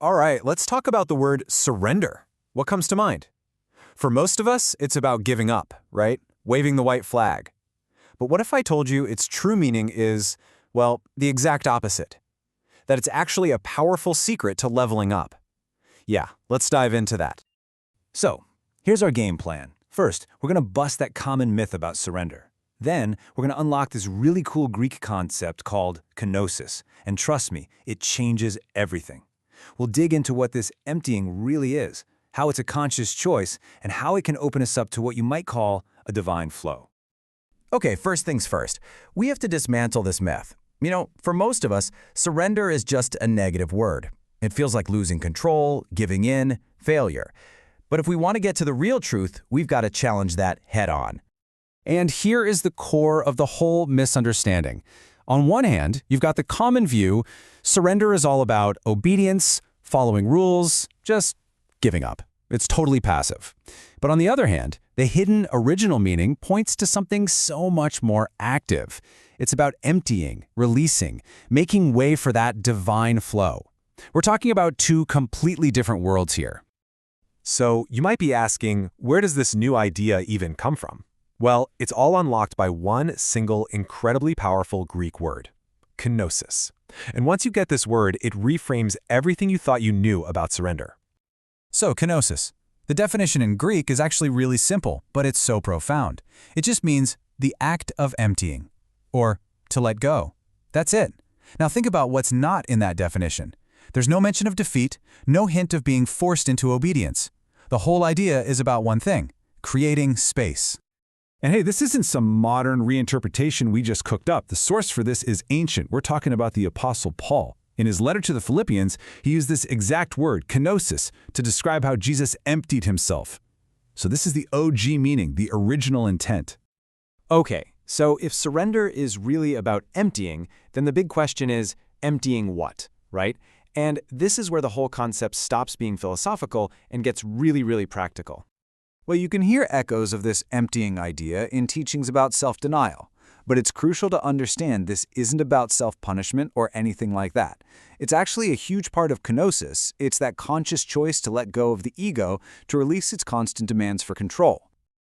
All right, let's talk about the word surrender. What comes to mind? For most of us, it's about giving up, right? Waving the white flag. But what if I told you its true meaning is, well, the exact opposite? That it's actually a powerful secret to leveling up. Yeah, let's dive into that. So, here's our game plan. First, we're going to bust that common myth about surrender. Then, we're going to unlock this really cool Greek concept called kenosis. And trust me, it changes everything. We'll dig into what this emptying really is, how it's a conscious choice, and how it can open us up to what you might call a divine flow. Okay, first things first. We have to dismantle this myth. For most of us, surrender is just a negative word. It feels like losing control, giving in, failure. But if we want to get to the real truth, we've got to challenge that head on. And here is the core of the whole misunderstanding. On one hand, you've got the common view, surrender is all about obedience, following rules, just giving up. It's totally passive. But on the other hand, the hidden original meaning points to something so much more active. It's about emptying, releasing, making way for that divine flow. We're talking about two completely different worlds here. So you might be asking, where does this new idea even come from? Well, it's all unlocked by one single incredibly powerful Greek word, kenosis. And once you get this word, it reframes everything you thought you knew about surrender. So, kenosis. The definition in Greek is actually really simple, but it's so profound. It just means the act of emptying, or to let go. That's it. Now think about what's not in that definition. There's no mention of defeat, no hint of being forced into obedience. The whole idea is about one thing: creating space. And hey, this isn't some modern reinterpretation we just cooked up. The source for this is ancient. We're talking about the Apostle Paul. In his letter to the Philippians, he used this exact word, kenosis, to describe how Jesus emptied himself. So this is the OG meaning, the original intent. Okay, so if surrender is really about emptying, then the big question is, emptying what, right? And this is where the whole concept stops being philosophical and gets really, really practical. Well, you can hear echoes of this emptying idea in teachings about self-denial. But it's crucial to understand this isn't about self-punishment or anything like that. It's actually a huge part of kenosis. It's that conscious choice to let go of the ego to release its constant demands for control.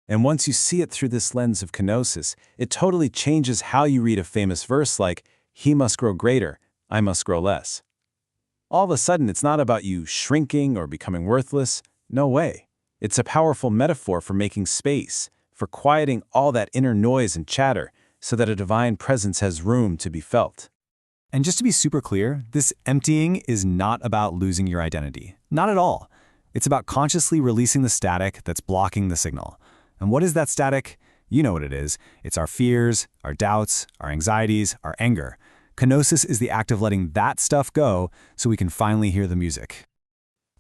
And once you see it through this lens of kenosis, it totally changes how you read a famous verse like, "He must grow greater, I must grow less." All of a sudden, it's not about you shrinking or becoming worthless. No way. It's a powerful metaphor for making space, for quieting all that inner noise and chatter, so that a divine presence has room to be felt. And just to be super clear, this emptying is not about losing your identity. Not at all. It's about consciously releasing the static that's blocking the signal. And what is that static? You know what it is. It's our fears, our doubts, our anxieties, our anger. Kenosis is the act of letting that stuff go so we can finally hear the music.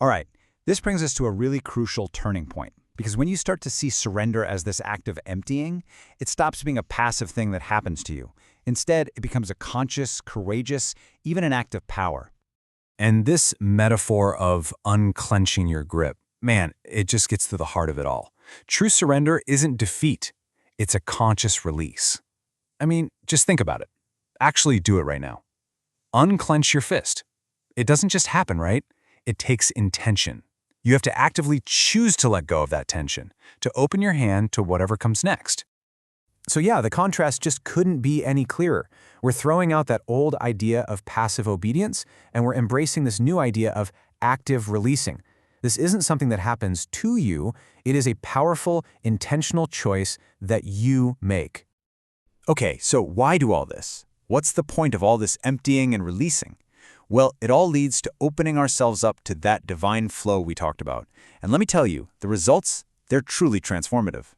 All right, this brings us to a really crucial turning point. Because when you start to see surrender as this act of emptying, it stops being a passive thing that happens to you. Instead, it becomes a conscious, courageous, even an act of power. And this metaphor of unclenching your grip, man, it just gets to the heart of it all. True surrender isn't defeat. It's a conscious release. I mean, just think about it. Actually do it right now. Unclench your fist. It doesn't just happen, right? It takes intention. You have to actively choose to let go of that tension, to open your hand to whatever comes next. So yeah, the contrast just couldn't be any clearer. We're throwing out that old idea of passive obedience, and we're embracing this new idea of active releasing. This isn't something that happens to you. It is a powerful, intentional choice that you make. Okay, so why do all this? What's the point of all this emptying and releasing? Well, it all leads to opening ourselves up to that divine flow we talked about. And let me tell you, the results, they're truly transformative.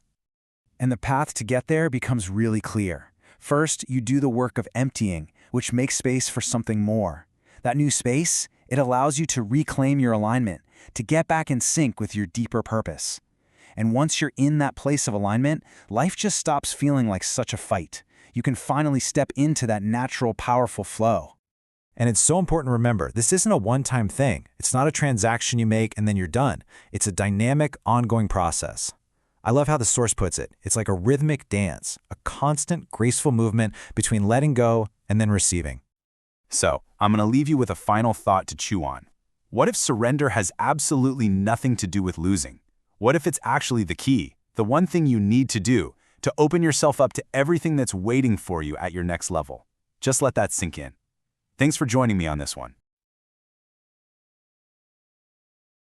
And the path to get there becomes really clear. First, you do the work of emptying, which makes space for something more. That new space, it allows you to reclaim your alignment, to get back in sync with your deeper purpose. And once you're in that place of alignment, life just stops feeling like such a fight. You can finally step into that natural, powerful flow. And it's so important to remember, this isn't a one-time thing. It's not a transaction you make and then you're done. It's a dynamic, ongoing process. I love how the source puts it. It's like a rhythmic dance, a constant, graceful movement between letting go and then receiving. So, I'm going to leave you with a final thought to chew on. What if surrender has absolutely nothing to do with losing? What if it's actually the key, the one thing you need to do, to open yourself up to everything that's waiting for you at your next level? Just let that sink in. Thanks for joining me on this one.